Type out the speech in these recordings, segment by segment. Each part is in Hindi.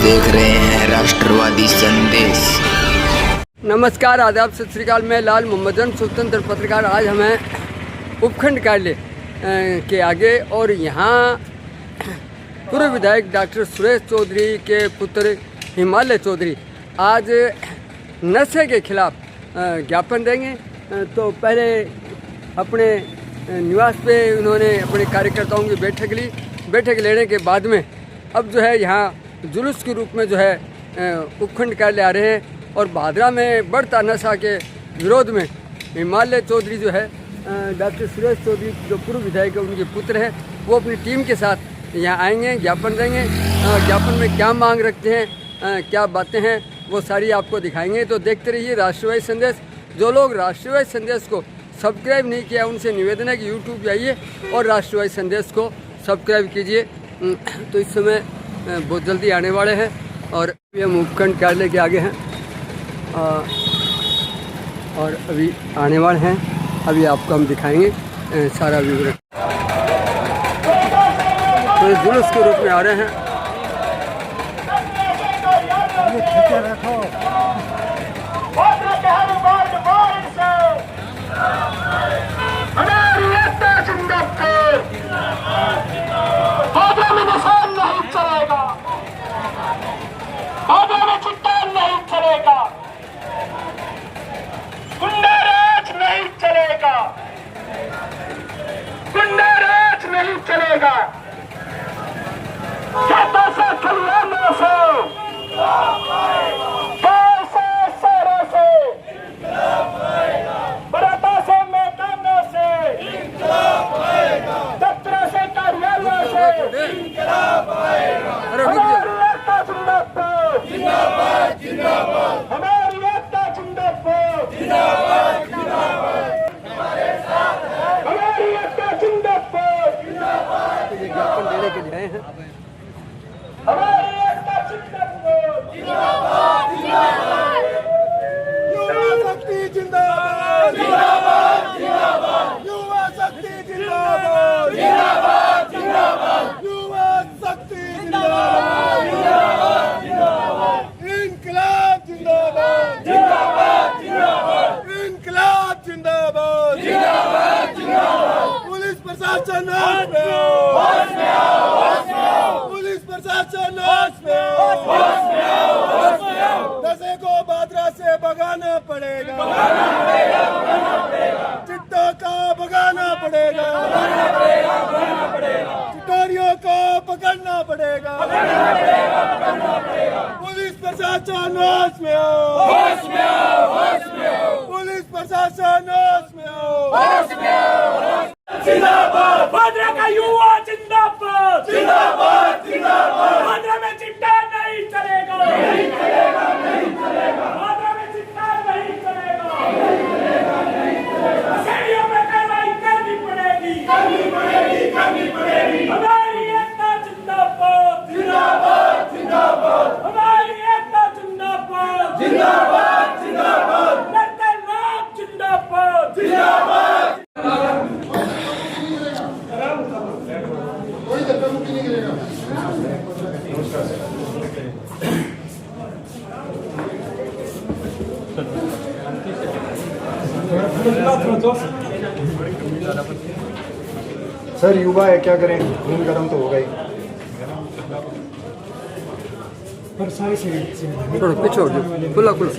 देख रहे हैं राष्ट्रवादी संदेश। नमस्कार, आदाब, सत श्री अकाल। मैं लाल मोहम्मदन, स्वतंत्र पत्रकार। आज हमें उपखंड कार्यालय के आगे और यहाँ पूर्व विधायक डॉक्टर सुरेश चौधरी के पुत्र हिमालय चौधरी आज नशे के खिलाफ ज्ञापन देंगे। तो पहले अपने निवास पे उन्होंने अपने कार्यकर्ताओं की बैठक ली। बैठक लेने के बाद में अब जो है यहाँ जुलूस के रूप में जो है उपखंड कार्यालय आ रहे हैं और भादरा में बढ़ता नशा के विरोध में हिमालय चौधरी जो है डॉक्टर सुरेश चौधरी जो पूर्व विधायक है उनके पुत्र हैं, वो अपनी टीम के साथ यहाँ आएंगे, ज्ञापन देंगे। ज्ञापन में क्या मांग रखते हैं, क्या बातें हैं, वो सारी आपको दिखाएंगे। तो देखते रहिए राष्ट्रवादी संदेश। जो लोग राष्ट्रवादी संदेश को सब्सक्राइब नहीं किया उनसे निवेदन है कि यूट्यूब पे आइए और राष्ट्रवादी संदेश को सब्सक्राइब कीजिए। तो इस समय बहुत जल्दी आने वाले हैं और अभी हम उपखंड कार्यालय के आगे हैं और अभी आने वाले हैं। अभी आपको हम दिखाएंगे सारा विवरण। तो ये जुलूस के रूप में आ रहे हैं। ज्ञापन देने के लिए आए हैं। युवा शक्ति जिंदाबाद, जिंदाबाद, जिंदाबाद। युवा शक्ति जिंदाबाद, जिंदाबाद, जिंदाबाद। युवा शक्ति जिंदाबाद, जिंदाबाद, जिंदाबाद। इनकलाब जिंदाबाद, जिंदाबाद, जिंदाबाद। इनकलाब जिंदाबाद, जिंदाबाद, जिंदाबाद। पुलिस प्रशासन होश में आओ, होश में आओ, होश में आओ। पुलिस प्रशासन होश में आओ, होश में आओ, होश में आओ। नशे को भादरा से भगाना पड़ेगा, भगाना पड़ेगा, भगाना पड़ेगा। चिट्टों को भगाना पड़ेगा, भगाना पड़ेगा, भगाना पड़ेगा। चिटोरियों को पकड़ना पड़ेगा, पकड़ना पड़ेगा, पकड़ना पड़ेगा। पुलिस प्रशासन होश में आओ, होश में आओ, होश में आओ। पुलिस प्रशासन होश में आओ, होश में आओ। जिंदाबाद भादरा का युवा, जिंदाबाद, जिंदाबाद, जिंदाबाद। भादरा में चिट्टा नहीं चलेगा, नहीं चलेगा, नहीं चलेगा। भादरा में चिट्टा नहीं चलेगा, नहीं चलेगा, नहीं चलेगा। शहरियों में कार्रवाई करनी पड़ेगी, करनी पड़ेगी, करनी पड़ेगी। हमारी एकता जिंदाबाद, जिंदाबाद, जिंदाबाद। हमारी एकता जिंदाबाद, जिंदाबाद, जिंदाबाद। लड़ते लोग जिंदाबाद, जिंदाबाद। सर युवा है, क्या करें, खून गर्म तो होगा ही। थोड़ा पीछे हो जाओ, खुला खुला।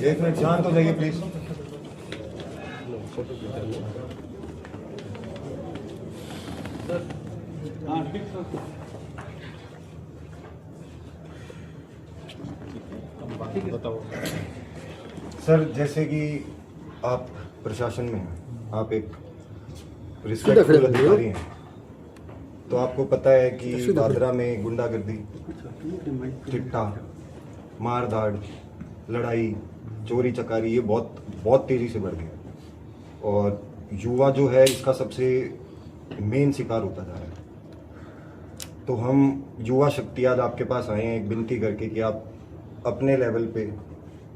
एक मिनट शांत हो जाइए प्लीज। सर जैसे कि आप प्रशासन में हैं, आप एक रिस्पेक्टफुल अधिकारी हैं, तो आपको पता है कि भादरा में गुंडागर्दी, चिट्टा, मारधाड़, लड़ाई, चोरी चकारी ये बहुत बहुत तेज़ी से बढ़ गया और युवा जो है इसका सबसे मेन शिकार होता जा रहा है। तो हम युवा शक्ति आज आपके पास आए हैं एक विनती करके कि आप अपने लेवल पे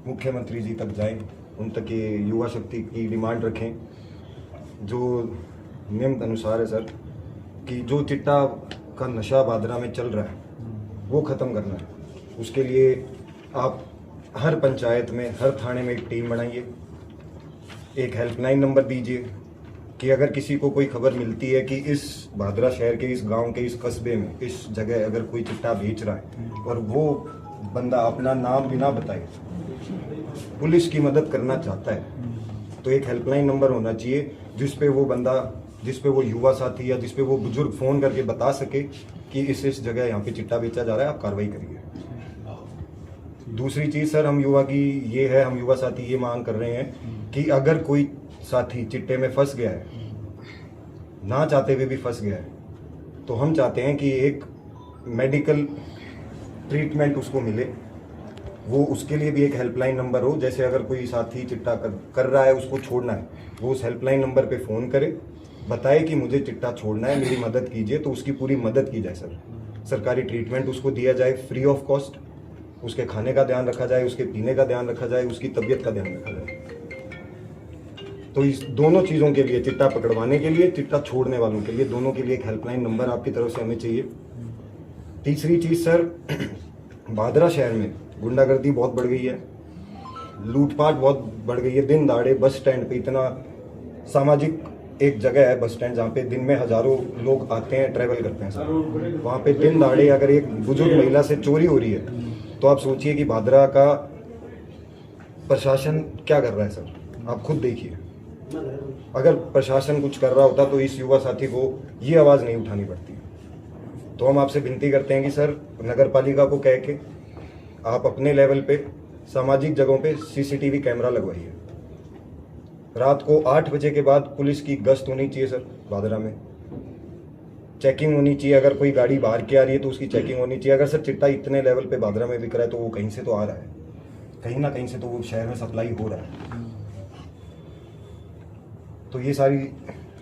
मुख्यमंत्री जी तक जाएं, उन तक ये युवा शक्ति की डिमांड रखें। जो नियम अनुसार है सर कि जो चिट्टा का नशा भादरा में चल रहा है वो ख़त्म करना है। उसके लिए आप हर पंचायत में, हर थाने में एक टीम बनाइए, एक हेल्पलाइन नंबर दीजिए कि अगर किसी को कोई खबर मिलती है कि इस भादरा शहर के, इस गांव के, इस कस्बे में, इस जगह अगर कोई चिट्टा बेच रहा है और वो बंदा अपना नाम बिना बताए पुलिस की मदद करना चाहता है, तो एक हेल्पलाइन नंबर होना चाहिए जिस पे वो बंदा, जिस पे वो युवा साथी या जिस पे वो बुजुर्ग फ़ोन करके बता सके कि इस जगह यहाँ पे चिट्टा बेचा जा रहा है, आप कार्रवाई करिए। दूसरी चीज़ सर, हम युवा साथी ये मांग कर रहे हैं कि अगर कोई साथी चिट्टे में फंस गया है, ना चाहते हुए भी फंस गया है, तो हम चाहते हैं कि एक मेडिकल ट्रीटमेंट उसको मिले। वो उसके लिए भी एक हेल्पलाइन नंबर हो। जैसे अगर कोई साथी चिट्टा कर रहा है, उसको छोड़ना है, वो उस हेल्पलाइन नंबर पे फ़ोन करे, बताए कि मुझे चिट्टा छोड़ना है, मेरी मदद कीजिए, तो उसकी पूरी मदद की जाए सर। सरकारी ट्रीटमेंट उसको दिया जाए फ्री ऑफ कॉस्ट, उसके खाने का ध्यान रखा जाए, उसके पीने का ध्यान रखा जाए, उसकी तबीयत का ध्यान रखा जाए। तो इस दोनों चीज़ों के लिए, चिट्टा पकड़वाने के लिए, चिट्टा छोड़ने वालों के लिए, दोनों के लिए एक हेल्पलाइन नंबर आपकी तरफ से हमें चाहिए। तीसरी चीज़ सर, भादरा शहर में गुंडागर्दी बहुत बढ़ गई है, लूटपाट बहुत बढ़ गई है। दिन दहाड़े बस स्टैंड पे, इतना सामाजिक एक जगह है बस स्टैंड जहाँ पे दिन में हज़ारों लोग आते हैं, ट्रैवल करते हैं सर। वहाँ पे दिन दहाड़े अगर एक बुजुर्ग महिला से चोरी हो रही है, तो आप सोचिए कि भादरा का प्रशासन क्या कर रहा है सर। आप खुद देखिए, अगर प्रशासन कुछ कर रहा होता तो इस युवा साथी को ये आवाज़ नहीं उठानी पड़ती। तो हम आपसे विनती करते हैं कि सर, नगर पालिका को कह के आप अपने लेवल पे सामाजिक जगहों पे सीसीटीवी कैमरा लगवाइए। रात को 8 बजे के बाद पुलिस की गश्त होनी चाहिए सर। भादरा में चेकिंग होनी चाहिए। अगर कोई गाड़ी बाहर की आ रही है तो उसकी चेकिंग होनी चाहिए। अगर सर चिट्टा इतने लेवल पे भादरा में बिक रहा है तो वो कहीं से तो आ रहा है, कहीं ना कहीं से तो वो शहर में सप्लाई हो रहा है। तो ये सारी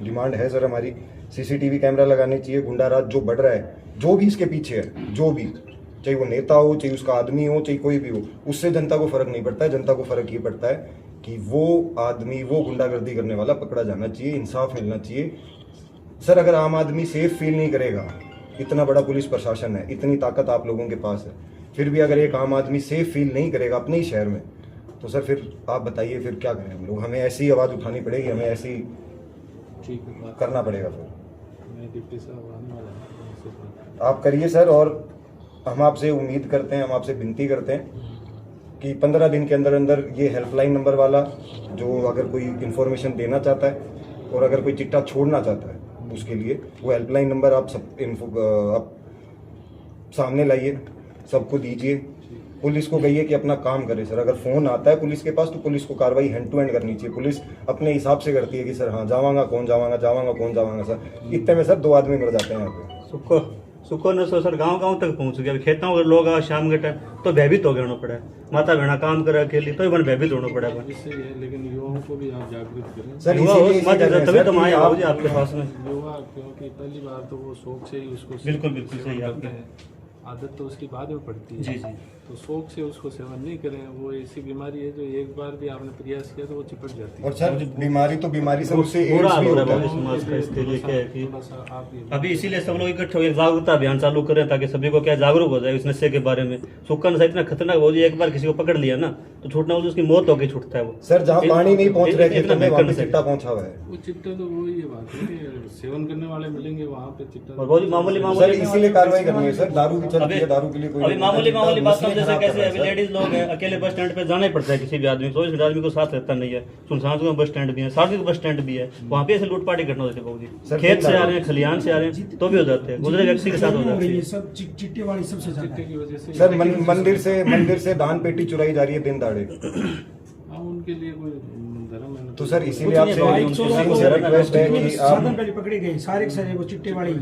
डिमांड है सर हमारी। सीसीटीवी कैमरा लगाने चाहिए। गुंडाराज जो बढ़ रहा है, जो भी इसके पीछे है, जो भी, चाहे वो नेता हो, चाहे उसका आदमी हो, चाहे कोई भी हो, उससे जनता को फर्क नहीं पड़ता है। जनता को फर्क ये पड़ता है कि वो आदमी, वो गुंडागर्दी करने वाला पकड़ा जाना चाहिए, इंसाफ मिलना चाहिए। सर अगर आम आदमी सेफ फील नहीं करेगा, इतना बड़ा पुलिस प्रशासन है, इतनी ताकत आप लोगों के पास है, फिर भी अगर एक आम आदमी सेफ फील नहीं करेगा अपने ही शहर में, तो सर फिर आप बताइए फिर क्या करें हम लोग। हमें ऐसी आवाज़ उठानी पड़ेगी, हमें ऐसी करना पड़ेगा। फिर आप करिए सर, और हम आपसे उम्मीद करते हैं, हम आपसे विनती करते हैं कि 15 दिन के अंदर अंदर ये हेल्पलाइन नंबर वाला, जो अगर कोई इन्फॉर्मेशन देना चाहता है और अगर कोई चिट्टा छोड़ना चाहता है, उसके लिए वो हेल्पलाइन नंबर आप आप सामने लाइए, सबको दीजिए। पुलिस को कहिए कि अपना काम करे सर। अगर फ़ोन आता है पुलिस के पास तो पुलिस को कार्रवाई हैंड टू हैंड करनी चाहिए। पुलिस अपने हिसाब से करती है कि सर हाँ जावांगा कौन जावांगा, जावांगा कौन जावांगा। सर इतने में सर 2 आदमी मर जाते हैं यहाँ पे। सुखो नशो सर गांव तक पहुंच गया। खेतों के लोग आ शाम के टाइम तो भयभीत हो गया पड़ा है। माता बहना काम करे अकेली तो ही भयभीत होना पड़ा है। लेकिन युवाओं को भी आप जागरूक करें सर, तभी तो मैं आऊँ आपके पास में। युवा क्योंकि पहली बार तो वो शौक से ही उसको बिल्कुल सही आपने, आदत तो उसकी बाद में पड़ती है। जी जी। तो शौक से उसको सेवन नहीं करें। वो ऐसी बीमारी है जो एक बार भी आपने प्रयास किया तो वो चिपट जाती है। और सर बीमारी तो बीमारी सर, उससे बुरा एड्स हाल भी हो होता रहा है। है समाज का। इसके लिए क्या है कि थोड़ा सा आप अभी इसीलिए सब लोग इकट्ठे होकर जागरूकता अभियान चालू करें ताकि सभी को क्या जागरूक हो जाए इस नशे के बारे में। सूखा नशा इतना खतरनाक हो जाए, एक बार किसी को पकड़ लिया ना तो छूटना, उसकी मौत होकर छूटता है वो। सर जहाँ पानी नहीं पहुँच रहे खेतों में, वहाँ पे चिट्टा पहुँचा हुआ है। वो चिट्टा तो वही है बात है कि सेवन करने वाले मिलेंगे वहाँ पे चिट्टा। और बहुत मामूली सर इसीलिए कार्रवाई करनी है सर। दारू भी चलती है, दारू के लिए कोई अभी मामूली बात हम जैसे कैसे अभी लेडीज लोग हैं, अकेले बस स्टैंड पे जाना ही पड़ता है किसी भी आदमी को। इस आदमी को साथ रहता नहीं है। सुनसान में बस स्टैंड भी है, सार्वजनिक बस स्टैंड भी है, वहाँ पे ऐसे लूटपाट की घटना होती है बहुत। खेत से आ रहे हैं, खलियान से आ रहे हैं तो भी हो जाते हैं, गुजरे व्यक्ति के साथ हो जाते हैं। सब चिट्टे वाली सबसे चिट्टे की वजह से सर मंदिर से दान पेटी चुराई जा रही है दिन दाड़े। हाँ, उनके लिए कोई धर्म है तो सर इसीलिए आपसे रिक्वेस्ट है कि साधन आप पहले पकड़े गए सारे के सारे वो चिट्टे वाली।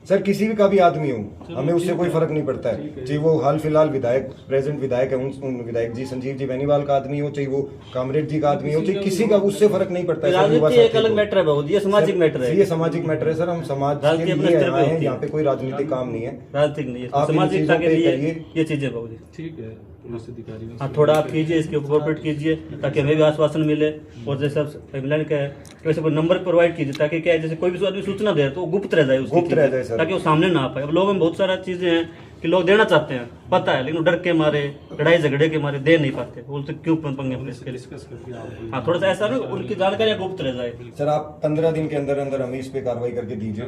सर किसी भी का भी आदमी हो, हमें उससे कोई फर्क नहीं पड़ता है। चाहे वो हाल फिलहाल प्रेजेंट विधायक है, उन विधायक जी संजीव जी बेनीवाल का आदमी हो, चाहे वो कामरेड जी का आदमी हो, चाहे किसी का, उससे फर्क नहीं पड़ता है। राजनीति एक अलग मैटर है बहुत, ये सामाजिक मैटर है। ये सामाजिक मैटर है सर। हम समाज के लिए आए हैं, यहाँ पे कोई राजनीतिक काम नहीं है, राजनीतिक नहीं है, आप इन सामाजिकता चीजों के पे लिए करिए। ये चीजें बहुत। ठीक है। पुलिस अधिकारियों हाँ, थोड़ा आप कीजिए, इसके ऊपर कोऑपरेट कीजिए ताकि हमें भी आश्वासन मिले। और जैसे आप मिलन का है वैसे कोई नंबर प्रोवाइड कीजिए ताकि क्या है, जैसे कोई भी आदमी सूचना दे तो गुप्त रह जाए उसकी गुप्त रह चीज़ें, जाए सर। ताकि वो सामने ना आ पाए। अब लोगों में बहुत सारा चीज़ें हैं कि लोग देना चाहते हैं, पता है, लेकिन वो डर के मारे, लड़ाई झगड़े के मारे दे नहीं पाते। बोलते क्यों पंगे अपने इसके लिए। डिस्कस करके आप हाँ, थोड़ा सा ऐसा ना उनकी जानकारी गुप्त रह जाए। सर आप 15 दिन के अंदर अंदर हमें इस पे कार्रवाई करके दीजिए,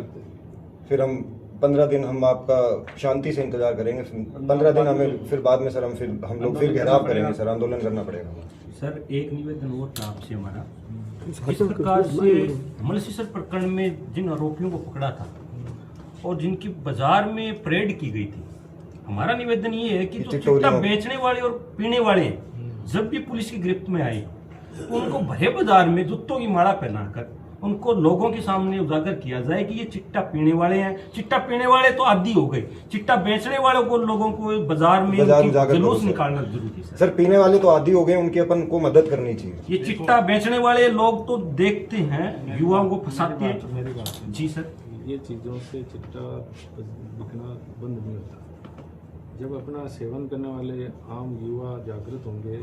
फिर हम 15 दिन हम आपका शांति से इंतजार करेंगे। 15 दिन हमें फिर बाद में सर हम लोग फिर घेराव करेंगे सर, आंदोलन करना पड़ेगा। सर एक निवेदन और था आपसे हमारा, इस प्रकार से मलसीसर प्रकरण में जिन आरोपियों को पकड़ा था और जिनकी बाजार में परेड की गई थी, हमारा निवेदन ये है कि जो चिट्टा बेचने वाले और पीने वाले हैं, जब भी पुलिस की गिरफ्त में आए उनको भरे बाजार में जूतों की माला पहनाकर उनको लोगों के सामने उजागर किया जाए कि ये चिट्टा पीने वाले हैं। चिट्टा पीने वाले तो आदी हो गए, चिट्टा बेचने वालों को लोगों को बाजार में जुलूस निकालना जरूरी है। सर पीने वाले तो आदी हो गए, उनकी अपन को मदद करनी चाहिए। ये चिट्टा बेचने वाले लोग तो देखते हैं, युवाओं को फंसाते हैं। जी सर, ये चीज़ों से चिट्टा बिकना बंद नहीं होता। जब अपना सेवन करने वाले आम युवा जागृत होंगे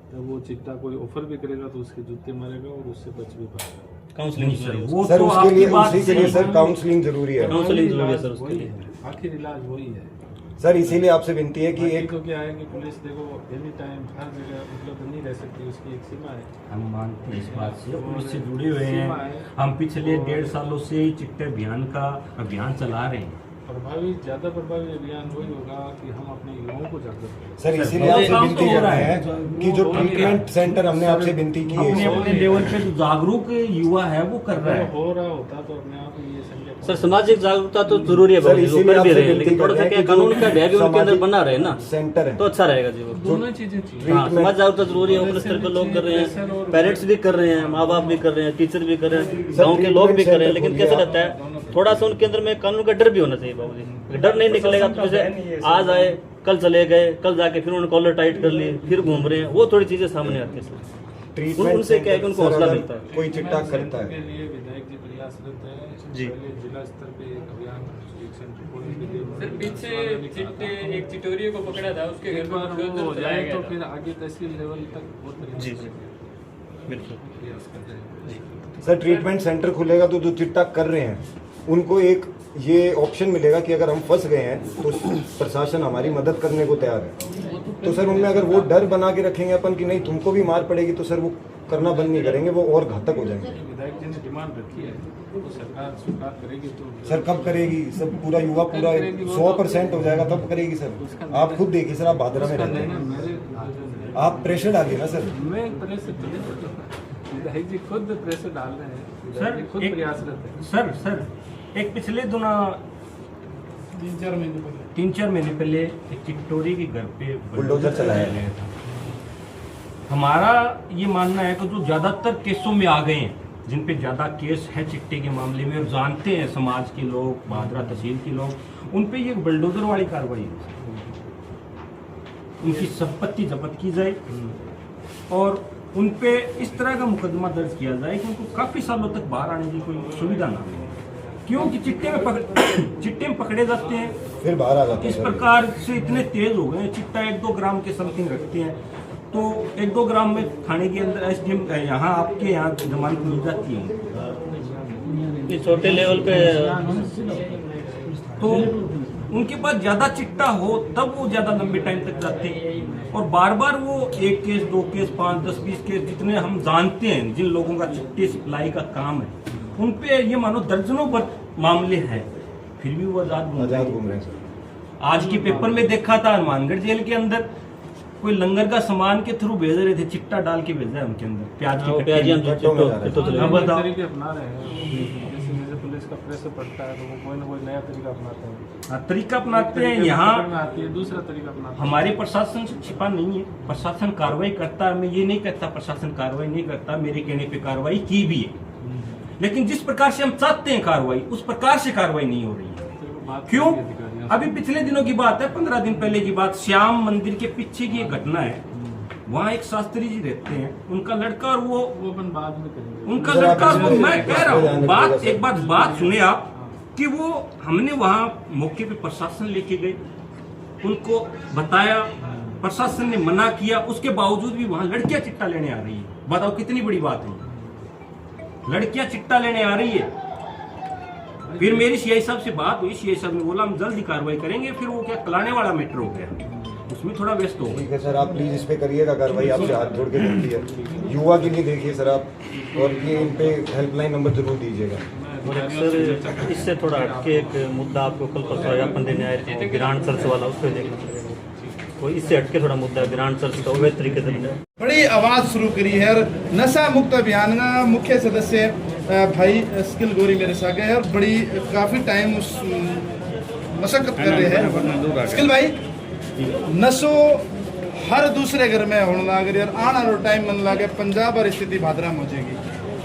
तब वो चिट्टा कोई ऑफर भी करेगा तो उसके जूते मारेगा और उससे बच भी पाएगा। काउंसलिंग वो सर तो उसके लिए आपकी बात उसी के लिए सही सर है। काउंसलिंग जरूरी है। काउंसलिंग जरूरी है सर उसके वही लिए। है, आखिर इलाज वही है। सर इसीलिए आपसे विनती है कि एक तो क्या है कि पुलिस देखो एनी टाइम हर जगह उपलब्ध नहीं रह सकती, उसकी एक सीमा है। हम मानते हैं इस बात से, पुलिस से जुड़े हुए हैं। हम पिछले 1.5 सालों से ही चिट्टे अभियान का अभियान चला रहे हैं। ज़्यादा प्रभावी अभियान वही होगा कि हम अपने युवाओं को जागरूक करें। सर इसीलिए आपसे विनती कर रहे हैं कि जो ट्रीटमेंट सेंटर हमने आपसे विनती की अपने है अपने लेवल पे जो जागरूक युवा है वो कर रहा है। हो रहा होता तो अपने आप ही ये संजय सर सामाजिक जागरूकता तो जरूरी है, सर बाबूजी, वो इसीलिए कर भी आपसे रहे हैं, विनती लेकिन कर थोड़ा रहे सा हैं क्या कि कानून जो का भी उनके अंदर सामाजिक बना रहे ना सेंटर है तो अच्छा रहेगा जी। वो दोनों चीज़ें चाहिए। हाँ, समाज जागरूकता जरूरी है। ऊपर स्तर पर लोग कर रहे हैं, पेरेंट्स भी कर रहे हैं, माँ बाप भी कर रहे हैं, टीचर भी कर रहे हैं, गाँव के लोग भी कर रहे हैं। लेकिन कैसा रहता है, थोड़ा सा उनके अंदर में कानून का डर भी होना चाहिए बाबूजी। डर नहीं निकलेगा तो जैसे आज आए कल चले गए, कल जाके फिर उन्होंने कॉलर टाइट कर ली, फिर घूम रहे हैं, वो थोड़ी चीजें सामने आती है सर। ट्रीटमेंट उनसे क्या है कि उनको सर, हौसला अगर मिलता है। कोई चिट्टा करता के है लिए विधायक जी प्रयासरत है। जी। पहले जिला स्तर पे एक अभियान पुलिस के लिए सर पीछे चिट्टे एक चिटोरिये को पकड़ा था, उसके घर एक पर बार वो हो जाए तो फिर आगे तहसील लेवल तक बहुत प्रयास जी जी बिल्कुल। प्रयास कर रहे हैं। सर ट्रीटमेंट सेंटर खुलेगा तो जो चिट्टा कर रहे हैं उनको एक ये ऑप्शन मिलेगा कि अगर हम फंस गए हैं तो प्रशासन हमारी मदद करने को तैयार है। तो सर उनमें अगर वो डर बना के रखेंगे अपन कि नहीं तुमको भी मार पड़ेगी, तो सर वो करना बंद नहीं करेंगे, वो और घातक हो जाएंगे। विधायक जी ने डिमांड रखी है तो सरकार स्वीकार करेगी तो सर कब करेगी? सब पूरा युवा पूरा 100% हो जाएगा तब करेगी सर। आप खुद देखिए सर, आप भादरा में रहते हैं, मेरे आप प्रेशर डालिए ना सर। मैं प्रेशर तो नहीं डाल रहा। विधायक जी खुद प्रेशर डाल रहे हैं, विधायक जी खुद प्रयासरत है। सर एक पिछले दिनों 3-4 महीने पहले एक चिट्टोरी के घर पे बुलडोजर चलाया गया था। हमारा ये मानना है कि जो ज्यादातर केसों में आ गए हैं, जिन पे ज्यादा केस है चिट्टे के मामले में और जानते हैं समाज के लोग, भादरा तहसील के लोग, उन पे ये बुलडोजर वाली कार्रवाई है। उनकी संपत्ति जब्त की जाए और उन पे इस तरह का मुकदमा दर्ज किया जाए कि उनको काफी सालों तक बाहर आने की कोई सुविधा ना मिले, क्योंकि चिट्टे में पकड़े जाते हैं, फिर बाहर आ जाते हैं इस सर। प्रकार से इतने तेज हो गए हैं। चिट्टा 1-2 ग्राम के समथिंग रखते हैं, तो 1-2 ग्राम में थाने के अंदर एसडीएम यहाँ आपके यहाँ जमानत मिल जाती है। ये छोटे लेवल पे तो उनके पास ज्यादा चिट्टा हो तब वो ज्यादा लंबे टाइम तक जाते हैं और बार बार वो 1 केस 2 केस 5 10 20 केस जितने हम जानते हैं, जिन लोगों का चिट्टे सप्लाई का काम है, उन पे ये मानो दर्जनों पर मामले हैं, फिर भी वो आजाद घूम रहे हैं सर। आज के पेपर में देखा था हनुमानगढ़ जेल के अंदर कोई लंगर का सामान के थ्रू भेज रहे थे, चिट्टा डाल के भेजा है उनके अंदर, प्याज की बताओ तरीके अपना रहे हैं। जैसे पुलिस का प्रेशर पड़ता है तो वो कोई ना कोई नया तरीका अपनाते हैं। तरीका अपनाते हैं। यहाँ आती है दूसरा तरीका अपनाते हैं। हमारे प्रशासन से छिपा नहीं है, प्रशासन कार्रवाई करता है। मैं ये नहीं कहता प्रशासन कार्रवाई नहीं करता, मेरे कहने पे कार्रवाई की भी है, लेकिन जिस प्रकार से हम चाहते हैं कार्रवाई, उस प्रकार से कार्रवाई नहीं हो रही है। क्यों? अभी पिछले दिनों की बात है, 15 दिन पहले की बात, श्याम मंदिर के पीछे की एक घटना है। वहाँ एक शास्त्री जी रहते हैं, उनका लड़का और वो अपन बाद में करेंगे। उनका लड़का और वो, मैं कह रहा हूँ बात सुने आप कि वो हमने वहाँ मौके पे प्रशासन लेके गए, उनको बताया प्रशासन ने मना किया, उसके बावजूद भी वहां लड़कियां चिट्टा लेने आ रही है। बताओ कितनी बड़ी बात है, लड़कियां चिट्टा लेने आ रही है। फिर मेरी सीआई साहब से बात हुई, सीआई साहब ने बोला हम जल्दी कार्रवाई करेंगे। फिर वो क्या कलाने वाला मैटर हो गया, उसमें थोड़ा व्यस्त हो गया। ठीक है सर, आप प्लीज इस पे करिएगा कार्रवाई, आपसे हाथ जोड़ के विनती है। युवा के लिए देखिए सर आप, और ये इन पे हेल्पलाइन नंबर जरूर दीजिएगा। और सर इससे थोड़ा हटके एक मुद्दा आपको कल परसों ज्ञापन देने आए थे, ग्रांट सर्च वाला, उस पर देखना पड़ेगा। तो इससे हटके थोड़ा मुद्दा ग्रांट सर्च का अवैध तरीके से बड़ी आवाज शुरू करी है। और नशा मुक्त अभियान का मुख्य सदस्य भाई स्किल गोरी मेरे साथ गए और बड़ी काफी टाइम उस मशक्कत कर रहे हैं। स्किल भाई, नशो हर दूसरे घर में होने लग यार, आना रो टाइम मन लगे पंजाब और स्थिति भादरा में हो जाएगी।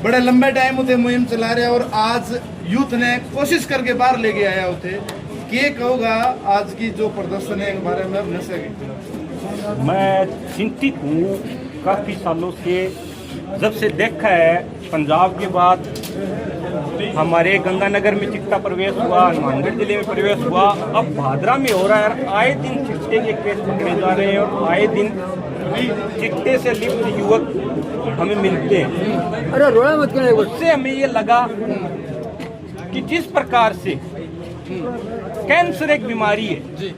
बड़े लंबे टाइम उसे मुहिम चला रहे और आज यूथ ने कोशिश करके बाहर लेके आया उसे। क्या कहोगा आज की जो प्रदर्शन है के बारे में नशे की? मैं चिंतित हूँ काफ़ी सालों से, जब से देखा है पंजाब के बाद हमारे गंगानगर में चिट्टा प्रवेश हुआ, हनुमानगढ़ जिले में प्रवेश हुआ, अब भादरा में हो रहा है। आए दिन चिट्टे के केस पकड़े जा रहे हैं और आए दिन चिट्टे से लिप्त युवक हमें मिलते हैं। अरे रोड़ा मत करने, उससे हमें ये लगा कि जिस प्रकार से कैंसर एक बीमारी है,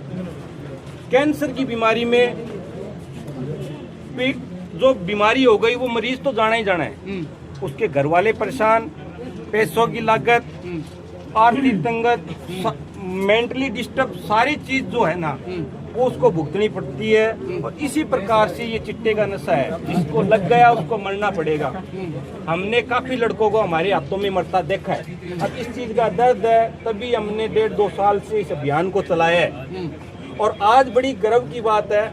कैंसर की बीमारी में जो बीमारी हो गई वो मरीज तो जाना ही जाना है, उसके घर वाले परेशान, पैसों की लागत, आर्थिक तंगत, मेंटली डिस्टर्ब, सारी चीज जो है ना वो उसको भुगतनी पड़ती है। और इसी प्रकार से ये चिट्टे का नशा है, जिसको लग गया उसको मरना पड़ेगा। हमने काफी लड़कों को हमारे हाथों में मरता देखा है। अब इस चीज का दर्द है, तभी हमने 1.5-2 साल से इस अभियान को चलाया है। और आज बड़ी गर्व की बात है,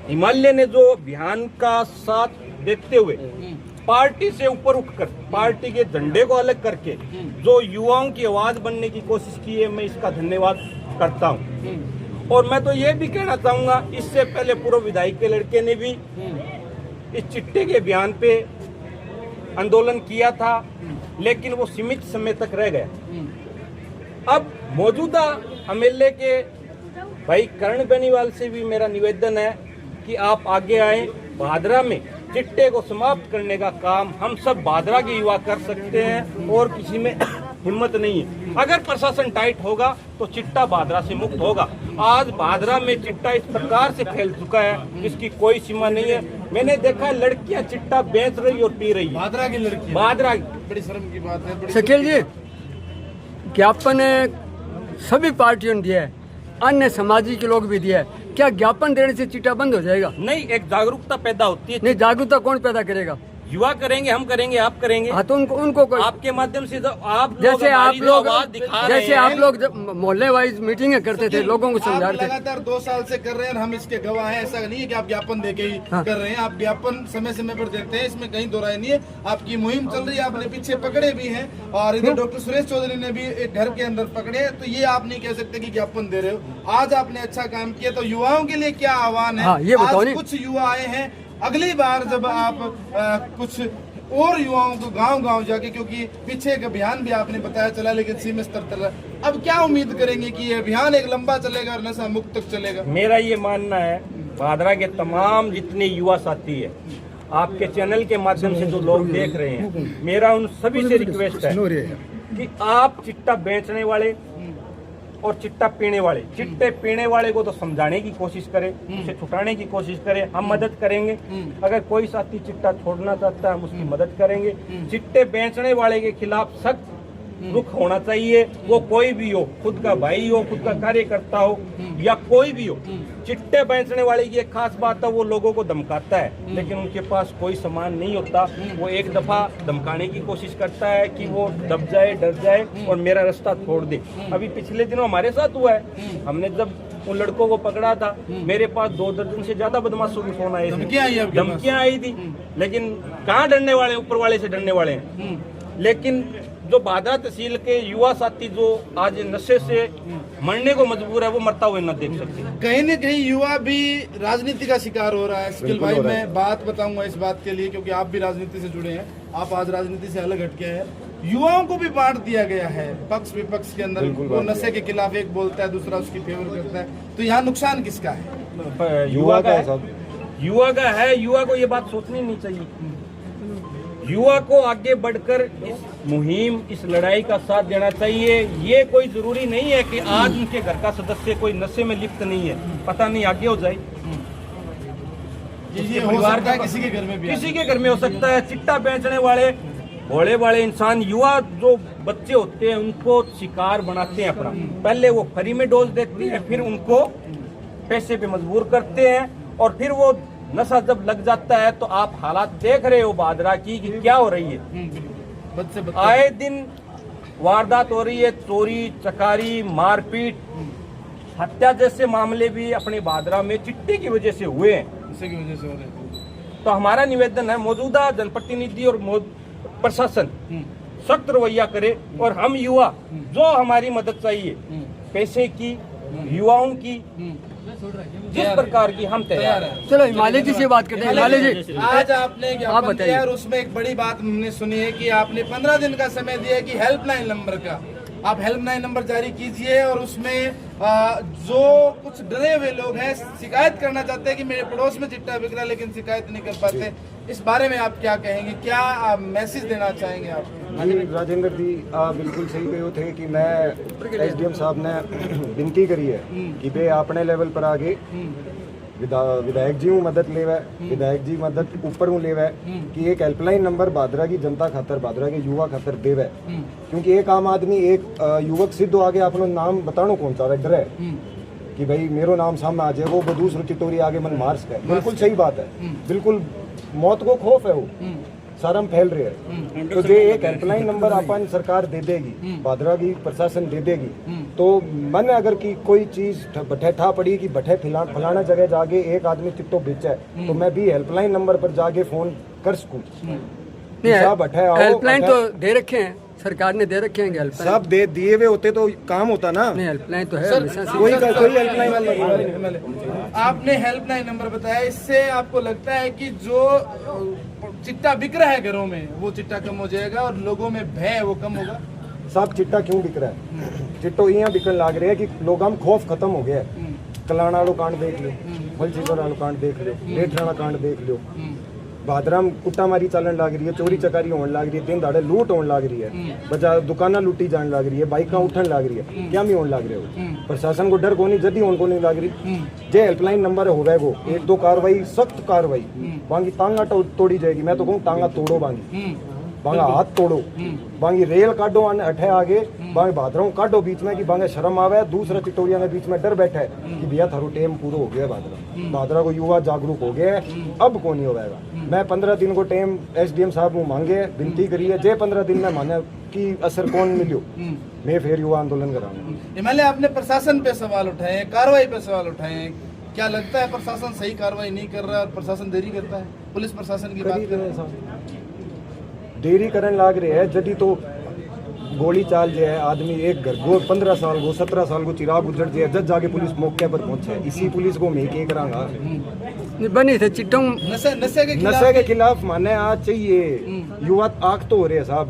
हिमालय ने जो अभियान का साथ देते हुए पार्टी से ऊपर उठकर, पार्टी के झंडे को अलग करके जो युवाओं की आवाज बनने की कोशिश की है, मैं इसका धन्यवाद करता हूँ। और मैं तो ये भी कहना चाहूंगा, इससे पहले पूर्व विधायक के लड़के ने भी इस चिट्टे के अभियान पे आंदोलन किया था, लेकिन वो सीमित समय तक रह गया। अब मौजूदा एमएलए के भाई करण बेनीवाल से भी मेरा निवेदन है कि आप आगे आए। भादरा में चिट्टे को समाप्त करने का काम हम सब भादरा के युवा कर सकते हैं और किसी में हिम्मत नहीं है। अगर प्रशासन टाइट होगा तो चिट्टा भादरा से मुक्त होगा। आज भादरा में चिट्टा इस प्रकार से फैल चुका है जिसकी कोई सीमा नहीं है। मैंने देखा लड़कियां चिट्टा बेच रही और पी रही है, भादरा की लड़की, भादरा बड़ी शर्म की बात है। शकील जी, ज्ञापन सभी पार्टियों ने दिया है, अन्य सामाजिक लोग भी दिया है, क्या ज्ञापन देने से चिट्टा बंद हो जाएगा? नहीं, एक जागरूकता पैदा होती है। नहीं, जागरूकता कौन पैदा करेगा? युवा करेंगे, हम करेंगे, आप करेंगे। हाँ, तो उनको आपके माध्यम से जो आप जैसे आप लोग जैसे आप हैं। लोग मोहल्ले वाइज मीटिंगें करते थे, लोगों को समझा रहे थे। लगातार 2 साल से कर रहे हैं, हम इसके गवाह हैं। ऐसा नहीं है कि आप ज्ञापन देके ही कर रहे हैं, आप ज्ञापन समय समय पर देते हैं, इसमें कहीं दो राय नहीं है। आपकी मुहिम चल रही है, आपने पीछे पकड़े भी हैं और इधर डॉक्टर सुरेश चौधरी ने भी एक घर के अंदर पकड़े हैं। तो ये आप नहीं कह सकते कि ज्ञापन दे रहे हो। आज आपने अच्छा काम किया, तो युवाओं के लिए क्या आह्वान है? हाँ, ये बताओ। आज कुछ युवा आए हैं, अगली बार जब आप कुछ और युवाओं को गांव-गांव जाके, क्योंकि पीछे एक अभियान भी आपने बताया चला लेकिन सीमित स्तर पर, अब क्या उम्मीद करेंगे कि ये अभियान एक लंबा चलेगा और नशा मुक्त तक चलेगा? मेरा ये मानना है, भादरा के तमाम जितने युवा साथी है, आपके चैनल के माध्यम से जो लोग देख रहे हैं, मेरा उन सभी से रिक्वेस्ट है कि आप चिट्टा बेचने वाले और चिट्टा पीने वाले, चिट्टे पीने वाले को तो समझाने की कोशिश करें, उसे छुटाने की कोशिश करें, हम मदद करेंगे। अगर कोई साथी चिट्टा छोड़ना चाहता है, हम उसकी मदद करेंगे। चिट्टे बेचने वाले के खिलाफ सख्त रुख होना चाहिए, वो कोई भी हो, खुद का भाई हो, खुद का कार्यकर्ता हो या कोई भी हो। चिट्टे बेचने वाले की एक खास बात है, वो लोगों को धमकाता है, लेकिन उनके पास कोई सामान नहीं होता। वो एक दफा धमकाने की कोशिश करता है कि वो दब जाए, डर जाए और मेरा रास्ता छोड़ दे। अभी पिछले दिनों हमारे साथ हुआ है, हमने जब उन लड़कों को पकड़ा था, मेरे पास 2 दर्जन से ज्यादा बदमाशों की फोन आए, धमकियां आई थी, लेकिन कहाँ डरने वाले, ऊपर वाले से डरने वाले हैं। लेकिन जो भादरा तहसील के युवा साथी जो आज नशे से मरने को मजबूर है, वो मरता हुआ न देख सकते। कहीं न कहीं युवा भी राजनीति का शिकार हो रहा है। स्किल भाई, मैं बात बताऊंगा इस बात के लिए, क्योंकि आप भी राजनीति से जुड़े हैं, आप आज राजनीति से अलग हटके हैं। युवाओं को भी बांट दिया गया है पक्ष विपक्ष के अंदर। बिल्कुल वो बांट नशे के खिलाफ एक बोलता है, दूसरा उसकी फेवर करता है, तो यहाँ नुकसान किसका है? युवा का है साहब, युवा का है। युवा को ये बात सोचनी नहीं चाहिए। युवा को आगे बढ़कर इस मुहिम, इस लड़ाई का साथ देना चाहिए। ये कोई जरूरी नहीं है कि आज उनके घर का सदस्य कोई नशे में लिप्त नहीं है, पता नहीं आगे हो जाए। ये हो सकता है किसी के घर में भी, किसी के घर में हो सकता है। चिट्टा बेचने वाले भोले वाले इंसान, युवा जो बच्चे होते हैं उनको शिकार बनाते हैं अपना। पहले वो फ्री में डोज देते हैं, फिर उनको पैसे पे मजबूर करते हैं, और फिर वो नशा जब लग जाता है तो आप हालात देख रहे हो भादरा की कि क्या हो रही है। आए दिन वारदात हो रही है, चोरी चकारी, मारपीट, हत्या जैसे मामले भी अपने भादरा में चिट्टे की वजह से हुए हैं। नशे की वजह से हो रहे हैं। तो हमारा निवेदन है मौजूदा जनप्रतिनिधि और प्रशासन सख्त रवैया करे, और हम युवा जो हमारी मदद चाहिए पैसे की, युवाओं की, जिस प्रकार की हम तैयार हैं। चलो हिमालय जी से बात करते हैं। हिमालय जी, आज आपने ज्ञापन बताइए। दिया और उसमें एक बड़ी बात हमने सुनी है कि आपने 15 दिन का समय दिया कि हेल्पलाइन नंबर का आप हेल्पलाइन नंबर जारी कीजिए, और उसमें जो कुछ डरे हुए लोग हैं, शिकायत करना चाहते हैं कि मेरे पड़ोस में चिट्टा बिक रहा है लेकिन शिकायत नहीं कर पाते, इस बारे में आप क्या कहेंगे, क्या मैसेज देना चाहेंगे आप? जी राजेंद्र जी, आप बिल्कुल सही कहो थे कि मैं एसडीएम साहब ने विनती करी है कि बे अपने लेवल पर आगे विधायक जी मदद लेवे, विधायक जी मदद ऊपर लेवे कि एक हेल्पलाइन नंबर भादरा की जनता खातर, भादरा के युवा खातर देवे। क्योंकि एक आम आदमी, एक युवक सिद्धो आगे अपना नाम बतानो कौन सा डरे कि भाई मेरो नाम सामने आ जाए, वो दूसरी चिटोरी आगे मन मार सके। बिल्कुल सही बात है, बिल्कुल मौत को खौफ है, वो सारा में फैल रहे हैं। तो जो एक हेल्पलाइन नंबर अपन सरकार दे देगी, भादरा की प्रशासन दे देगी, तो मन अगर की कोई चीज ठा पड़ी कि बठे फलाना जगह जाके एक आदमी चिट्टो बेचा है, तो मैं भी हेल्पलाइन नंबर पर जाके फोन कर सकूं। हेल्पलाइन तो दे रखे हैं, सरकार ने दे रखे हैं हेल्पलाइन। सब दे दिए हुए होते तो काम होता ना। नहीं, हेल्पलाइन तो है हमेशा से। कोई हेल्पलाइन नंबर आपने हेल्पलाइन नंबर बताया, इससे आपको लगता है कि जो चिट्टा बिक रहा है घरों में वो चिट्टा कम हो जाएगा और लोगों में भय वो कम होगा? साहब चिट्टा क्यों बिक रहा है? चिट्टो यहाँ बिकन लग रहे हैं कि लोग हम खौफ खत्म हो गया है। कलाना वालों कांड देख लो, बलचीसर वालों कांड देख लो, लेठराना कांड देख लो, भादरा में कुट्टामारी चलन लग रही है, चोरी चकारी होने लग रही है, दिन दाड़े लूट होने लग रही है, बाजार दुकाना लूटी जाने लग रही है, बाइका उठन लग रही है, क्या भी होने लग रहे हो? प्रशासन को डर को नहीं, जदी उनको नहीं लग रही। जे हेल्पलाइन नंबर हो गए, एक दो कार्रवाई, सख्त कार्रवाई, बांगी तांगा तोड़ी जाएगी। मैं तो कहूँ तांगा तोड़ो, बांगी बांगा हाथ तोड़ो, बांगी रेल काटो अठे आगे, बांगे भादरों काटो बीच में कि बांगे शर्म आवे। दूसरा चिटोरिया के बीच में डर बैठा है कि भैया थारो टेम पूरा हो गया, भादरा को युवा जागरूक हो गया, अब को नहीं होगा। मैं 15 दिन को टेम एसडीएम साहब को मांगे, विनती करी है, जे 15 दिन में माने कि असर कौन मिलो, मैं फिर युवा आंदोलन कराऊंगा। हिमालय, आपने प्रशासन पे सवाल उठाए, कार्रवाई पे सवाल उठाए, क्या लगता है प्रशासन सही कार्रवाई नहीं कर रहा और प्रशासन देरी करता है? पुलिस प्रशासन की बात कर रहे हैं, देरी करने लग रहे हैं। जदी तो गोली चाल जाए आदमी, एक घर को 15 साल को 17 साल को चिराग उजड़ जाए, जब जाके पुलिस मौके पर पहुंचे। इसी पुलिस को मैं क्या करांगा? बनी थे चिट्टों नशे के खिलाफ माने आज चाहिए। युवा आग तो हो रहे हैं साहब,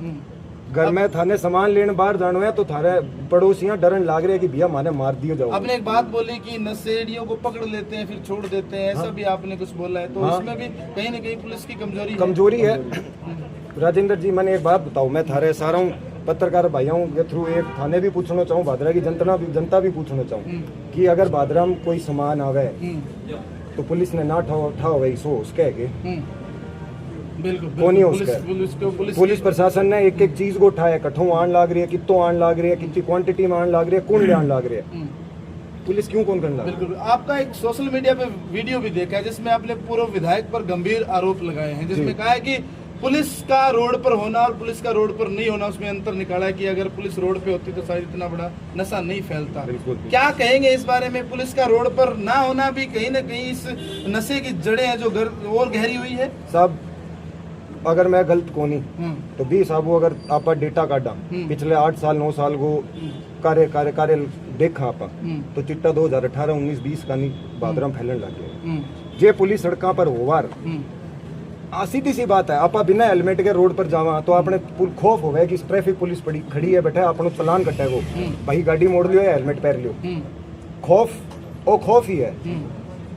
घर में थाने सामान लेने बाहर जानो है तो थारे पड़ोसियां डरन लाग रहे हैं कि भैया माने मार दियो जाओ। आपने एक बात बोली कि नशेड़ियों को पकड़ लेते हैं फिर छोड़ देते हैं, ऐसा भी आपने कुछ बोला है, तो उसमें भी कहीं न कहीं पुलिस की कमजोरी है। राजेंद्र जी, मैंने एक बात बताऊं, मैं थारे सारा पत्रकार भाइयों के थ्रू एक थाने भी पूछना चाहूँ, भादरा की जनता भी पूछना चाहूँ कि अगर भादरा में कोई सामान आवे तो पुलिस ने ना उठा हुआ सो उसके पुलिस प्रशासन ने एक एक चीज को उठाया, कठों आन लाग रही है, कितो आन लाग रही है, कितनी क्वांटिटी में आन लाग रही है, कौन ले आन लाग रही है, पुलिस क्यों कौन करना? बिल्कुल। आपका एक सोशल मीडिया पे वीडियो भी देखा है जिसमें आपने पूर्व विधायक पर गंभीर आरोप लगाए हैं, जिसमें कहा है कि पुलिस का रोड पर होना और पुलिस का रोड पर नहीं होना, उसमें अंतर निकाला है कि अगर पुलिस रोड पे होती तो शायद इतना बड़ा नशा नहीं फैलता। क्या कहेंगे इस बारे में? पुलिस का रोड पर ना होना भी कहीं ना कहीं इस नशे की जड़ें हैं जो और गहरी हुई है। साहब अगर मैं गलत को नहीं तो भी साहब अगर आप डेटा काटा पिछले 8 साल 9 साल को कार्य देखा आप तो चिट्टा 2018 19 20 का नहीं भादरा फैलन लग गया। जे पुलिस सड़कों पर होवार सीधी सी बात है, आप बिना हेलमेट के रोड पर जावा तो आपने खौफ हो गया कि ट्रैफिक पुलिस पड़ी खड़ी है, बैठा आपने चलान कटेगो, भाई गाड़ी मोड़ लियो या हेलमेट पहन लियो, खौफ ही है।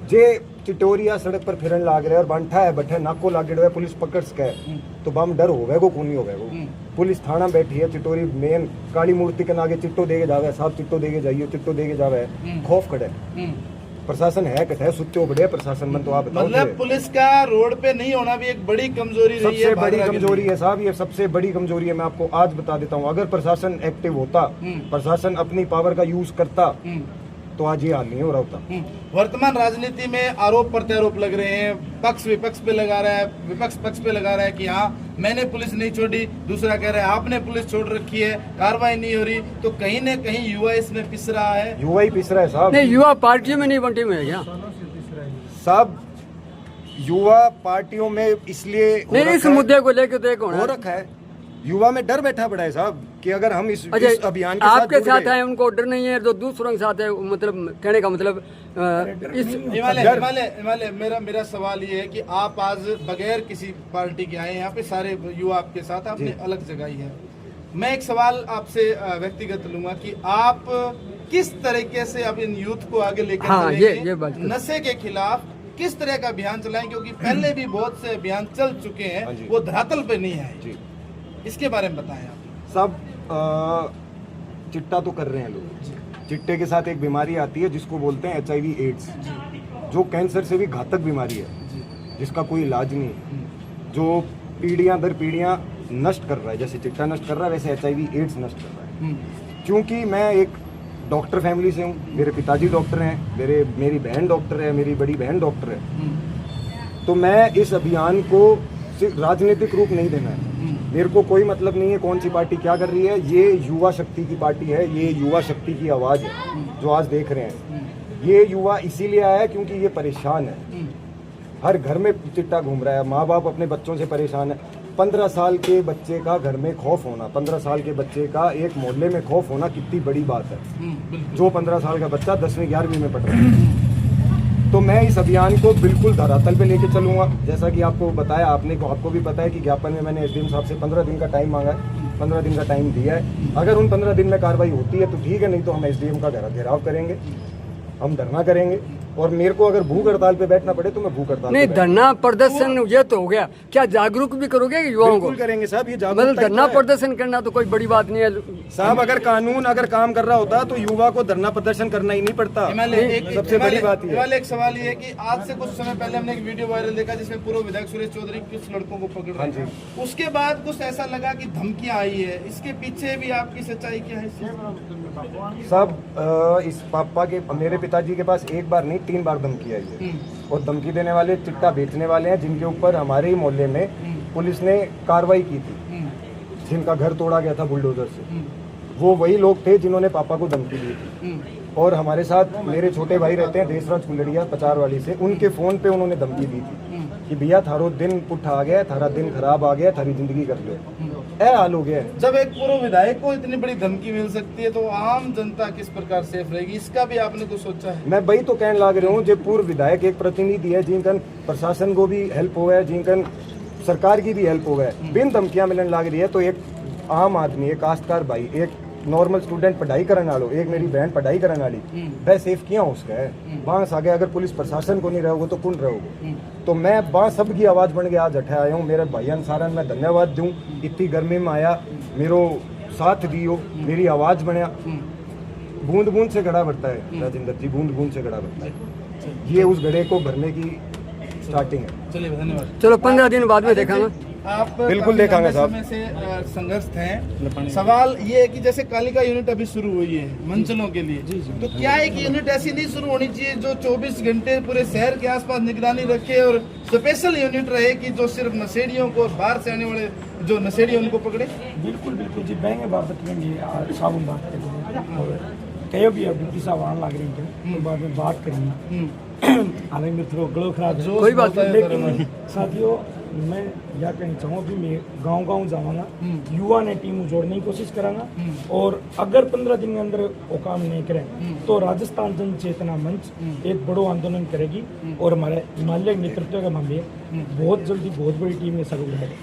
जे चिटोरिया सड़क पर फिरन लाग रहे और बांठा है बैठे नाको लागे हुए पुलिस पकड़ सके तो बम डर हो गए को नहीं हो गए। पुलिस थाना बैठी है चिटोरी मेन काली मूर्ति के नागे चिट्टो देके जावे, साहब चिट्टो देके जाइयो, चिट्टो देके जावे, खौफ खड़े। प्रशासन है कथे सुत्ते बड़े प्रशासन में, तो आप बताओ। मतलब पुलिस का रोड पे नहीं होना भी एक बड़ी कमजोरी रही है, सबसे बड़ी कमजोरी है साहब, ये सबसे बड़ी कमजोरी है। मैं आपको आज बता देता हूँ, अगर प्रशासन एक्टिव होता, प्रशासन अपनी पावर का यूज करता तो आज ये हाल नहीं हो रहा होता। वर्तमान राजनीति में आरोप प्रत्यारोप लग रहे हैं, पक्ष विपक्ष पे लगा रहा है, विपक्ष पक्ष पे लगा रहा है कि हाँ मैंने पुलिस नहीं छोड़ी, दूसरा कह रहा है आपने पुलिस छोड़ रखी है, कार्रवाई नहीं हो रही, तो कहीं न कहीं युवा इसमें पिस रहा है। युवा ही पिस रहा है साहब। नहीं, युवा पार्टियों में नहीं बंटी में है क्या साहब? युवा पार्टियों में इसलिए नहीं, इस मुद्दे को लेकर तो एक हो रखा है, युवा में डर बैठा पड़ा है साहब कि अगर हम इस अभियान के आपके साथ आए उनको डर नहीं है, तो दूसरों के साथ है, मतलब कहने का मतलब इस हिमालय मेरा सवाल ये है कि आप आज बगैर किसी पार्टी के आए, यहाँ पे सारे युवा आपके साथ, आपने अलग जगाई है। मैं एक सवाल आपसे व्यक्तिगत लूंगा कि आप किस तरीके से अब इन यूथ को आगे लेकर चलेंगे, नशे के खिलाफ किस तरह का अभियान चलाएं, क्योंकि पहले भी बहुत से अभियान चल चुके हैं, वो धरातल पे नहीं आए, इसके बारे में बताएं आप। सब चिट्टा तो कर रहे हैं लोग, चिट्टे के साथ एक बीमारी आती है जिसको बोलते हैं HIV एड्स, जो कैंसर से भी घातक बीमारी है, जिसका कोई इलाज नहीं है, जो पीढ़ियां दर पीढ़ियां नष्ट कर रहा है। जैसे चिट्टा नष्ट कर रहा है वैसे HIV एड्स नष्ट कर रहा है। क्योंकि मैं एक डॉक्टर फैमिली से हूँ, मेरे पिताजी डॉक्टर हैं, मेरी बहन डॉक्टर है, मेरी बड़ी बहन डॉक्टर है, तो मैं इस अभियान को सिर्फ राजनीतिक रूप नहीं देना है। मेरे को कोई मतलब नहीं है कौन सी पार्टी क्या कर रही है, ये युवा शक्ति की पार्टी है, ये युवा शक्ति की आवाज़ है जो आज देख रहे हैं। ये युवा इसीलिए आया है क्योंकि ये परेशान है, हर घर में चिट्टा घूम रहा है, माँ बाप अपने बच्चों से परेशान है। 15 साल के बच्चे का घर में खौफ होना, 15 साल के बच्चे का एक मोहल्ले में खौफ होना कितनी बड़ी बात है। जो 15 साल का बच्चा 10वीं 11वीं में पढ़ रहा है। तो मैं इस अभियान को बिल्कुल धरातल पे लेके चलूंगा, जैसा कि आपको बताया, आपको भी पता है कि ज्ञापन में मैंने SDM साहब से 15 दिन का टाइम मांगा है, 15 दिन का टाइम दिया है। अगर उन 15 दिन में कार्रवाई होती है तो ठीक है, नहीं तो हम SDM का घेराव करेंगे, हम धरना करेंगे, और मेरे को अगर भूख हड़ताल पे बैठना पड़े तो मैं भूख हड़ताल नहीं, धरना प्रदर्शन ये तो हो गया, क्या जागरूक भी करोगे युवाओं को? करेंगे साहब, ये मतलब धरना प्रदर्शन करना तो कोई बड़ी बात नहीं है साहब। अगर कानून अगर काम कर रहा होता तो युवा को धरना प्रदर्शन करना ही नहीं पड़ता। सबसे बड़ी बात ये एक सवाल ये है कि आज से कुछ समय पहले हमने एक वीडियो वायरल देखा जिसमें पूर्व विधायक सुरेश चौधरी कुछ लड़कों को पकड़ रहे थे, उसके बाद कुछ ऐसा लगा कि धमकियां आई है, इसके पीछे भी आपकी सच्चाई क्या है? सब इस पापा के, मेरे पिताजी के पास एक बार नहीं 3 बार धमकी आई है, और धमकी देने वाले चिट्टा बेचने वाले हैं जिनके ऊपर हमारे ही मोहल्ले में पुलिस ने कार्रवाई की थी, जिनका घर तोड़ा गया था बुलडोजर से। वो वही लोग थे जिन्होंने पापा को धमकी दी थी। और हमारे साथ मेरे छोटे भाई रहते हैं देशराज कुलड़िया पचारवाली से, उनके फोन पे उन्होंने धमकी दी थी कि भैया थारो दिन पुट्ठा आ गया, थारा दिन खराब आ गया, थारी जिंदगी कर लो, ऐ हाल हो गया। जब एक पूर्व विधायक को इतनी बड़ी धमकी मिल सकती है तो आम जनता किस प्रकार सेफ रहेगी, इसका भी आपने कुछ सोचा है? मैं वही तो कहने लग रहा हूँ, जो पूर्व विधायक एक प्रतिनिधि है जिनकन प्रशासन को भी हेल्प हो है, जिनकन सरकार की भी हेल्प हो है, बिन धमकियां मिलने लग रही है, तो एक आम आदमी, एक काश्तकार भाई, एक नॉर्मल स्टूडेंट पढ़ाई करने वालों, एक मेरी बहन पढ़ाई करने वाली, वह सेफ किया उसका है। बांस आ गया, अगर पुलिस प्रशासन को नहीं रहोगे तो कौन रहोगे? तो मैं बांस सबकी आवाज बन के आज हटे आया हूँ। मेरे भाईयान सारन मैं धन्यवाद दूं, इतनी गर्मी में आया, मेरो साथ दियो, मेरी आवाज बनया। बूंद बूंद से घड़ा बढ़ता है राजेंद्र जी, बूंद बूंद से घड़ा बढ़ता है। ये उस घड़े को भरने की स्टार्टिंग है। चलिए धन्यवाद। चलो 15 दिन बाद में देखेंगे। आप बिल्कुल देखेंगे साहब। से संघर्ष हैं। सवाल ये है कि जैसे कालिका यूनिट अभी शुरू हुई है मंचलों के लिए, तो क्या एक यूनिट ऐसी नहीं शुरू होनी चाहिए जो 24 घंटे पूरे शहर के आसपास निगरानी रखे, और स्पेशल यूनिट रहे कि जो सिर्फ नशेड़ियों को, बाहर से आने वाले जो नशेड़ी उनको पकड़े? बिल्कुल बिल्कुल जी, बहंगे बात करेंगे, साबुन बात करेंगे, और कहीं भी अभी साहब आने लग रही है तो बाद में बात करेंगे। हालांकि मेरे थोड़ा गलो खराब है, कोई बात नहीं, लेकिन साथियों मैं यह कहना चाहूँगा कि मैं गांव-गांव जाऊँगा, युवा ने टीम जोड़ने की कोशिश करांगा और अगर 15 दिन के अंदर वो काम नहीं करें तो राजस्थान जन चेतना मंच एक बड़ो आंदोलन करेगी और हमारे हिमालय नेतृत्व का मामले बहुत जल्दी बहुत बड़ी टीम में सब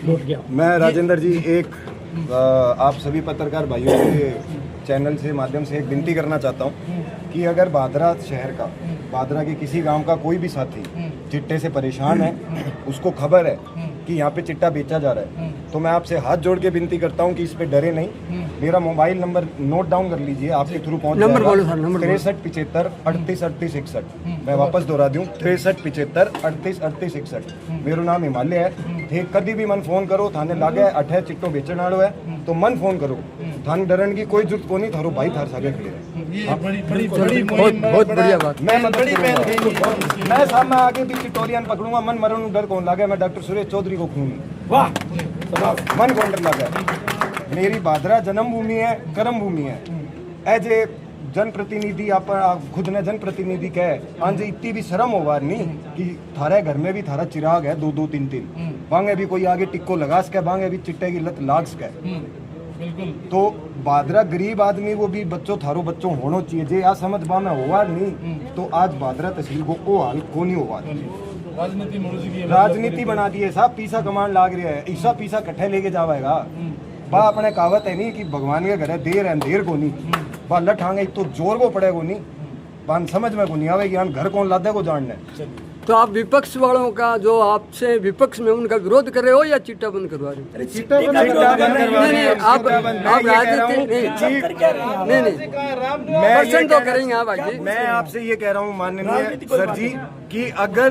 लौट गया। मैं राजेंद्र जी एक आप सभी पत्रकार भाइयों के चैनल से माध्यम से एक विनती करना चाहता हूँ कि अगर भादरा शहर का, भादरा के किसी गांव का कोई भी साथी चिट्टे से परेशान है, उसको खबर है कि यहाँ पे चिट्टा बेचा जा रहा है, तो मैं आपसे हाथ जोड़ के विनती करता हूँ कि इस पे डरे नहीं। मेरा मोबाइल नंबर नोट डाउन कर लीजिए, आपके थ्रू पहुँच नंबर बोलो सर, नंबर 6375 38 38 61। मैं वापस दोहरा दूँ 6375 38 38 61। मेरा नाम हिमालय है। थे कभी भी मन फोन करो, थाने लागे अठे चिट्टो बेचण वालों है तो मन फोन करो, थाने डरन की कोई जरूरत को नहीं, थारो भाई थार सागे खड़े है। बहुत बढ़िया बात। मैं मैं सामने आगे भी चिटोरियन पकड़ूंगा, मन मरण डर कौन लागे, मैं डॉक्टर सुरेश चौधरी को खूंगी। वाह, मन कौन डर लागे। मेरी भादरा जन्मभूमि है, कर्म भूमि है। एज ए जनप्रतिनिधि आप खुद ने जनप्रतिनिधि कहे आज इतनी भी शर्म होवार नहीं कि थारे घर में भी थारा चिराग है 2 2 3 3 बांगे भी कोई आगे टिक्को लगा सके, बांगे भी चिट्टे की लत लाग सके। तो भादरा गरीब आदमी वो भी बच्चों थारो बच्चों होना चाहिए, जे आ समझ बा में होवा नहीं तो आज भादरा तहसील को ओ हाल को नहीं होवा। राजनीति बना दिए साहब, पीसा कमान लाग रहा है, ईसा पीसा कट्ठे लेके जावेगा। बा अपने कहावत है नहीं कि भगवान के घर है देर है देर को नहीं, बा लठांगे तो जोर को पड़े को नहीं, बान समझ में को नहीं आवे कि घर कौन लादे को जानने। तो आप विपक्ष वालों का जो आपसे विपक्ष में उनका विरोध कर रहे हो या चिट्टा बंद करवा रहे हो? चिट्टा बंद नहीं, आप राजनीति नहीं पसंद तो करेंगे आप भाई जी। मैं आपसे ये कह रहा हूँ माननीय सर जी कि अगर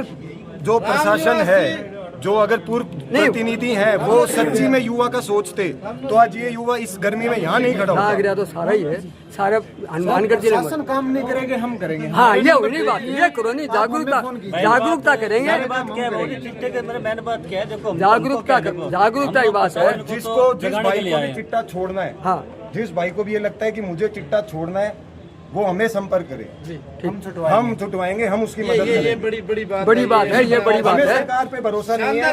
जो प्रशासन है, जो अगर पूर्व प्रतिनिधि हैं वो सच्ची में युवा का सोचते तो आज ये युवा इस गर्मी में यहाँ नहीं खड़ा होता। गया तो सारा ही है, सारा हनुमान कर जिले शासन काम नहीं करेंगे, हम करेंगे। हाँ, ये वही बात, ये करो नहीं, जागरूकता करेंगे, जागरूकता की बात है। जिसको जिस भाई को भी चिट्टा छोड़ना है, हाँ, जिस भाई को भी ये लगता है कि मुझे चिट्टा छोड़ना है वो हमें संपर्क करे, हम छुटवाएंगे, हम उसकी मदद करेंगे। ये बड़ी बड़ी बात है, ये बड़ी बात है। सरकार पे भरोसा नहीं है,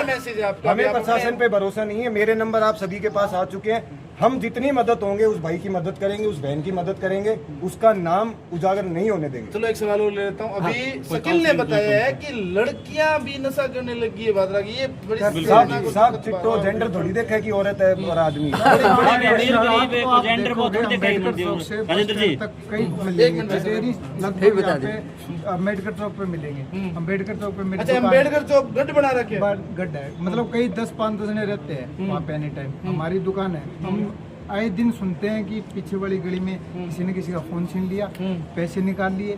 हमें प्रशासन पे भरोसा नहीं है। मेरे नंबर आप सभी के पास आ चुके हैं, हम जितनी मदद होंगे उस भाई की मदद करेंगे, उस बहन की मदद करेंगे, उसका नाम उजागर नहीं होने देंगे। चलो एक सवाल और ले लेता हूँ। अभी शकील ने बताया है कि लड़कियां भी नशा करने लगी है भादरा की, ये बड़ी साहब चिट्टो जेंडर थोड़ी देखा कि औरत है और आदमी। अम्बेडकर चौक पे मिलेंगे, अम्बेडकर चौक पे अच्छा, अम्बेडकर चौक गढ़ बना रखे गड्ढा है, मतलब कई 10-15 जने रहते हैं वहाँ पे एनी टाइम। हमारी दुकान है, हम आए दिन सुनते हैं कि पीछे वाली गली में किसी ने किसी का फोन छीन लिया, पैसे निकाल लिए,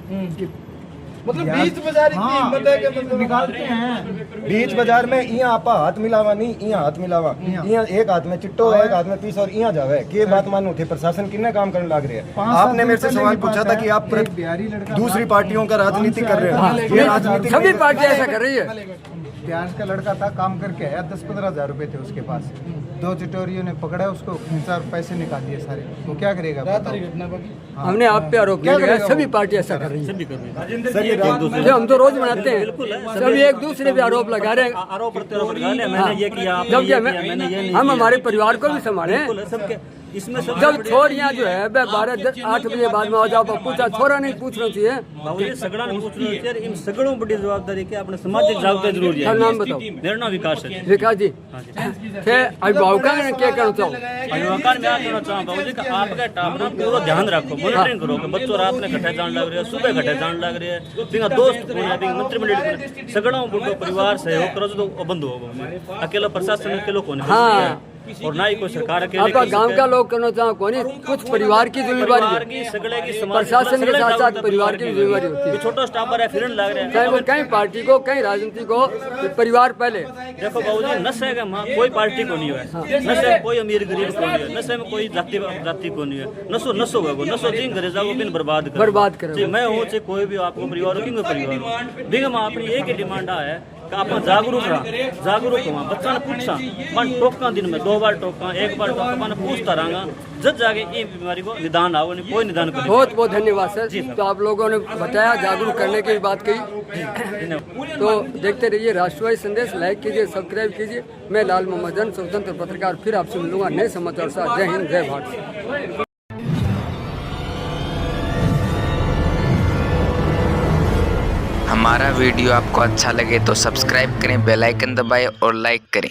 मतलब बीच बाजार इतनी हिम्मत है कि मतलब निकालते हैं। बीच बाजार में यहाँ आपा हाथ मिलावा नहीं, यहाँ हाथ मिलावा, यहाँ एक हाथ में चिट्टो है, एक हाथ में पीस और यहाँ जावे के बात मानो थे। प्रशासन कितने काम करने लग रहे हैं। आपने मेरे से सवाल पूछा था कि आप दूसरी पार्टियों का राजनीति कर रहे हैं, ये राजनीति सभी पार्टियां ऐसा कर रही है। प्याज का लड़का था, काम करके आया, 10-15 हजार रुपए थे उसके पास, 2 चिटोरियों ने पकड़ा उसको, 4 पैसे निकाल दिए सारे। वो क्या करेगा? हमने आप पे आरोप नहीं लगाया, सभी पार्टी ऐसा कर रही है। हम तो रोज मनाते हैं, सभी एक दूसरे पे आरोप लगा रहे हैं, जबकि हम हमारे परिवार को भी संभाले। इसमें जब छोरियाँ जो है 12-8 बजे बाद में आ जाओ, पूछा छोरा नहीं पूछना चाहिए, सगड़ा नहीं पूछना चाहिए। इन सगड़ों बड़ी जवाबदारी के अपने सामाजिक जवाबदारी जरूरी है। नाम बताओ। मेरा नाम विकास है। विकास जी, अभिभावक ने क्या करना चाहो? अभिभावक में कहना चाहूँ बाबू जी कि आपका टापना पूरा ध्यान रखो, मॉनिटरिंग करो कि बच्चों रात में घटे जान लग रहे हैं, सुबह घटे जान लग रहे हैं, बिना दोस्त मंत्रिमंडल सगड़ों बुढ़ो परिवार सहयोग करो तो बंद होगा। अकेला प्रशासन अकेलो को नहीं और ना ही कोई सरकार आपका गांव का लोग करना चाहो कौन, कुछ परिवार की जिम्मेवारी है, प्रशासन के साथ साथ परिवार की जिम्मेवारी होती है। छोटा स्टाफ है, फिर लग रहे हैं चाहे वो कहीं पार्टी को कहीं राजनीति को, परिवार पहले। देखो बाबूजी, नशे का कोई पार्टी को नहीं है, नशे में कोई अमीर गरीब को नहीं है, नशे में कोई जाति को नहीं है। नशो है, नशो जिन करे जाओ बिन बर्बाद करे। मैं हूँ चाहे कोई भी आपको परिवार हो कि परिवार हो, बिगम अपनी एक ही डिमांड है आप जागरूक रहा जागरूक हुआ बच्चा ने पूछा मन टोका दिन में 2 बार टोका 1 बार टोका मैंने पूछता रहा जब जाके ये बीमारी को निदान आओ नहीं कोई निदान कर। बहुत बहुत धन्यवाद सर। तो आप लोगों ने बताया, जागरूक करने की बात कही। तो देखते रहिए राष्ट्रवादी संदेश, लाइक कीजिए, सब्सक्राइब कीजिए। मैं लाल मोहम्मद जन, स्वतंत्र पत्रकार, फिर आपसे मिलूंगा नए समाचार साथ। जय हिंद, जय भारत। हमारा वीडियो आपको अच्छा लगे तो सब्सक्राइब करें, बेल आइकन दबाएं और लाइक करें।